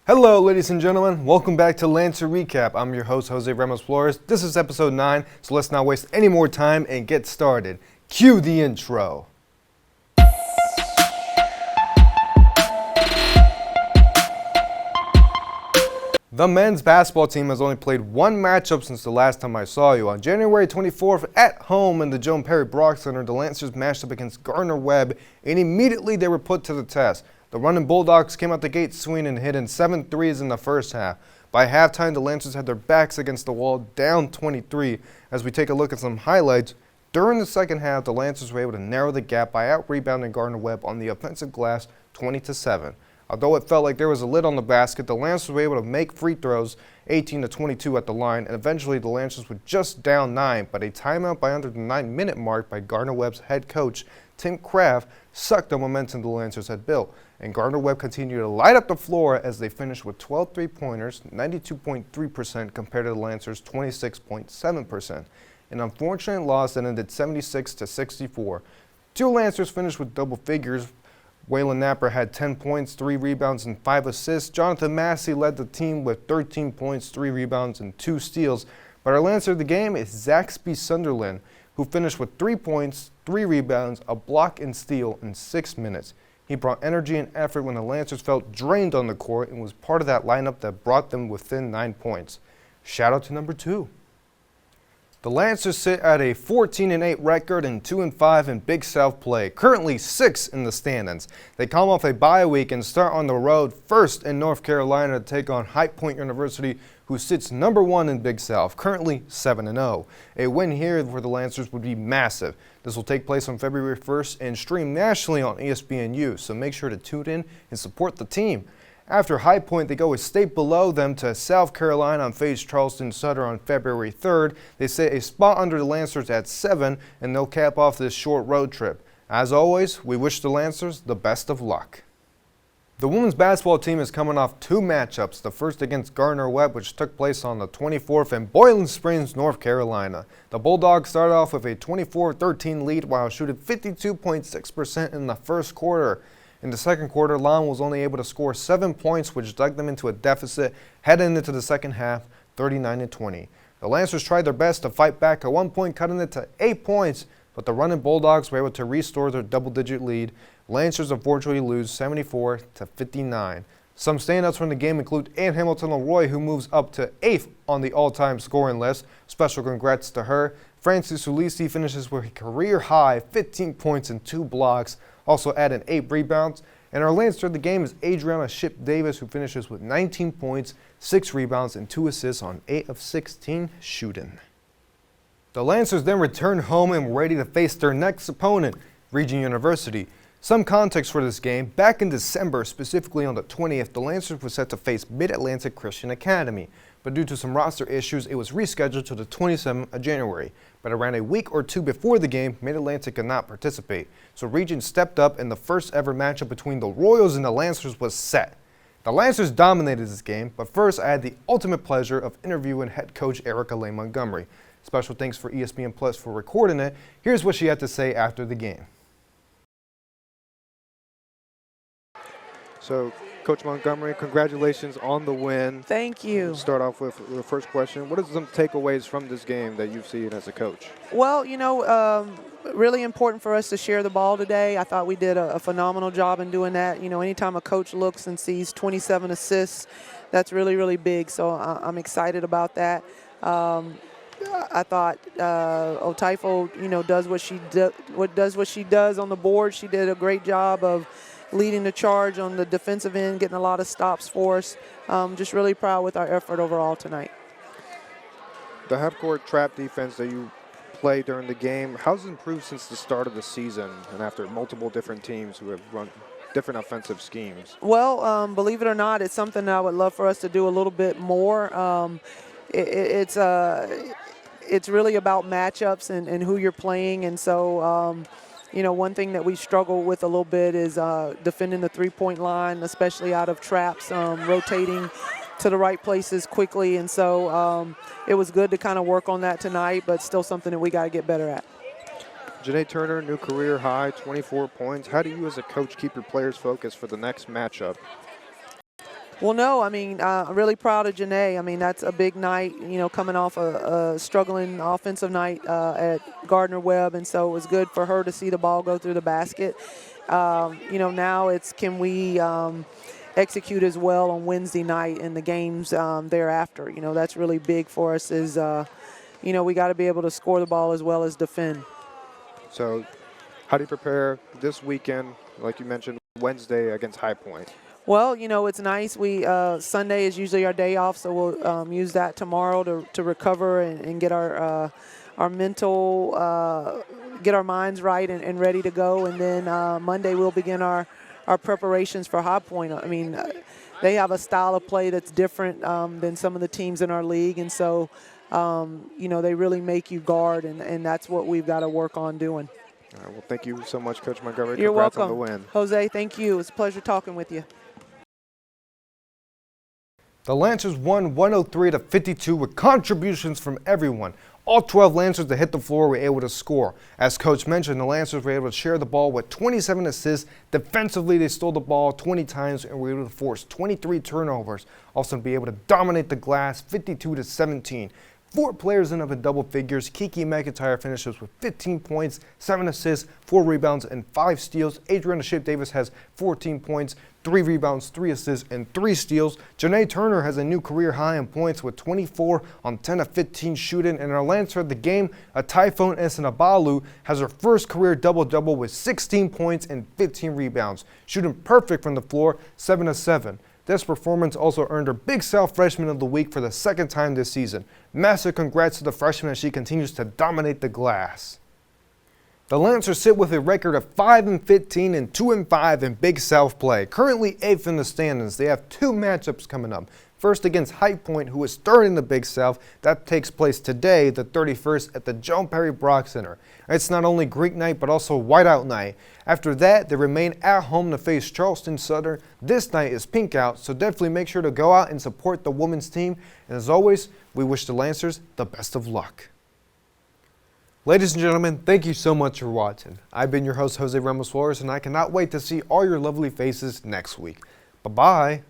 Hello, ladies and gentlemen. Welcome back to Lancer Recap. I'm your host, Jose Ramos Flores. This is episode 9, so let's not waste any more time and get started. Cue the intro. The men's basketball team has only played one matchup since the last time I saw you. On January 24th, at home in the Joan Perry Brock Center, the Lancers matched up against Gardner-Webb, and immediately they were put to the test. The running Bulldogs came out the gate swinging and hitting 7 threes in the first half. By halftime, the Lancers had their backs against the wall, down 23. As we take a look at some highlights, during the second half, the Lancers were able to narrow the gap by out-rebounding Gardner-Webb on the offensive glass 20-7. Although it felt like there was a lid on the basket, the Lancers were able to make free throws 18-22 at the line, and eventually the Lancers were just down 9, but a timeout by under the 9-minute mark by Gardner-Webb's head coach, Tim Kraft, sucked the momentum the Lancers had built, and Gardner-Webb continued to light up the floor as they finished with 12 three-pointers, 92.3% compared to the Lancers' 26.7%. An unfortunate loss that ended 76-64. Two Lancers finished with double figures. Waylon Napper had 10 points, 3 rebounds, and 5 assists. Jonathan Massey led the team with 13 points, 3 rebounds, and 2 steals. But our Lancer of the game is Zaxby Sunderland, who finished with 3 points, 3 rebounds, a block, and steal in 6 minutes. He brought energy and effort when the Lancers felt drained on the court and was part of that lineup that brought them within 9 points. Shout out to number 2. The Lancers sit at a 14-8 record and 2-5 in Big South play, currently 6th in the standings. They come off a bye week and start on the road first in North Carolina to take on High Point University, who sits number 1 in Big South, currently 7-0. A win here for the Lancers would be massive. This will take place on February 1st and stream nationally on ESPNU, so make sure to tune in and support the team. After High Point, they go a state below them to South Carolina and face Charleston Sutter on February 3rd. They sit a spot under the Lancers at 7, and they'll cap off this short road trip. As always, we wish the Lancers the best of luck. The women's basketball team is coming off 2 matchups, the first against Gardner-Webb, which took place on the 24th in Boiling Springs, North Carolina. The Bulldogs started off with a 24-13 lead while shooting 52.6% in the first quarter. In the second quarter, Lang was only able to score 7 points, which dug them into a deficit heading into the second half, 39-20. The Lancers tried their best to fight back at one point, cutting it to 8 points, but the running Bulldogs were able to restore their double-digit lead. Lancers unfortunately lose 74-59. Some standouts from the game include Ann Hamilton-Leroy, who moves up to 8th on the all-time scoring list. Special congrats to her. Francis Ulisi finishes with a career-high 15 points and 2 blocks, also adding 8 rebounds. And our Lancer of the game is Adriana Ship Davis, who finishes with 19 points, 6 rebounds, and 2 assists on 8 of 16 shooting. The Lancers then return home and were ready to face their next opponent, Regent University. Some context for this game: back in December, specifically on the 20th, the Lancers were set to face Mid-Atlantic Christian Academy, but due to some roster issues, it was rescheduled to the 27th of January. But around a week or 2 before the game, Mid-Atlantic could not participate, so Regent stepped up and the first ever matchup between the Royals and the Lancers was set. The Lancers dominated this game, but first I had the ultimate pleasure of interviewing head coach Erika Lang-Montgomery. Special thanks for ESPN Plus for recording it. Here's what she had to say after the game. So, Coach Montgomery, congratulations on the win. Thank you. We'll start off with the first question. What are some takeaways from this game that you've seen as a coach? Well, really important for us to share the ball today. I thought we did a phenomenal job in doing that. You know, anytime a coach looks and sees 27 assists, that's really, really big. So I'm excited about that. I thought Otaifo, does what she does on the board. She did a great job of leading the charge on the defensive end, getting a lot of stops for us. Just really proud with our effort overall tonight. The half-court trap defense that you played during the game, how's it improved since the start of the season and after multiple different teams who have run different offensive schemes? Well, believe it or not, it's something that I would love for us to do a little bit more. It's really about matchups and who you're playing, and so one thing that we struggle with a little bit is defending the three-point line, especially out of traps, rotating to the right places quickly. And so it was good to kind of work on that tonight, but still something that we got to get better at. Janae Turner, new career high, 24 points. How do you as a coach keep your players focused for the next matchup? Well, no, I mean, I'm really proud of Janae. I mean, that's a big night, you know, coming off a struggling offensive night at Gardner-Webb, and so it was good for her to see the ball go through the basket. You know, now it's can we execute as well on Wednesday night in the games thereafter. You know, that's really big for us is, you know, we got to be able to score the ball as well as defend. So how do you prepare this weekend, like you mentioned, Wednesday against High Point? Well, you know, it's nice. Sunday is usually our day off, so we'll use that tomorrow to recover and get our mental, get our minds right and ready to go. And then Monday we'll begin our preparations for High Point. I mean, they have a style of play that's different than some of the teams in our league, and so you know, they really make you guard, and that's what we've got to work on doing. All right, well, thank you so much, Coach Montgomery. You're Congrats welcome. on the win. Jose, thank you. It's a pleasure talking with you. The Lancers won 103-52 with contributions from everyone. All 12 Lancers that hit the floor were able to score. As Coach mentioned, the Lancers were able to share the ball with 27 assists. Defensively, they stole the ball 20 times and were able to force 23 turnovers. Also be able to dominate the glass 52-17. 4 players end up in double figures. Kiki McIntyre finishes with 15 points, 7 assists, 4 rebounds, and 5 steals. Adriana Ship-Davis has 14 points, 3 rebounds, 3 assists, and 3 steals. Janae Turner has a new career high in points with 24 on 10 of 15 shooting. And our Lancer of the game, a Typhoon Esinabalu, has her first career double-double with 16 points and 15 rebounds. Shooting perfect from the floor, 7 of 7. This performance also earned her Big South Freshman of the Week for the 2nd time this season. Massive congrats to the freshman as she continues to dominate the glass. The Lancers sit with a record of 5-15 and 2-5 in Big South play. Currently 8th in the standings. They have 2 matchups coming up. First against High Point, who is 3rd in the Big South. That takes place today, the 31st, at the Joan Perry Brock Center. It's not only Greek night, but also whiteout night. After that, they remain at home to face Charleston Southern. This night is pink out, so definitely make sure to go out and support the women's team. And as always, we wish the Lancers the best of luck. Ladies and gentlemen, thank you so much for watching. I've been your host, Jose Ramos Flores, and I cannot wait to see all your lovely faces next week. Bye-bye.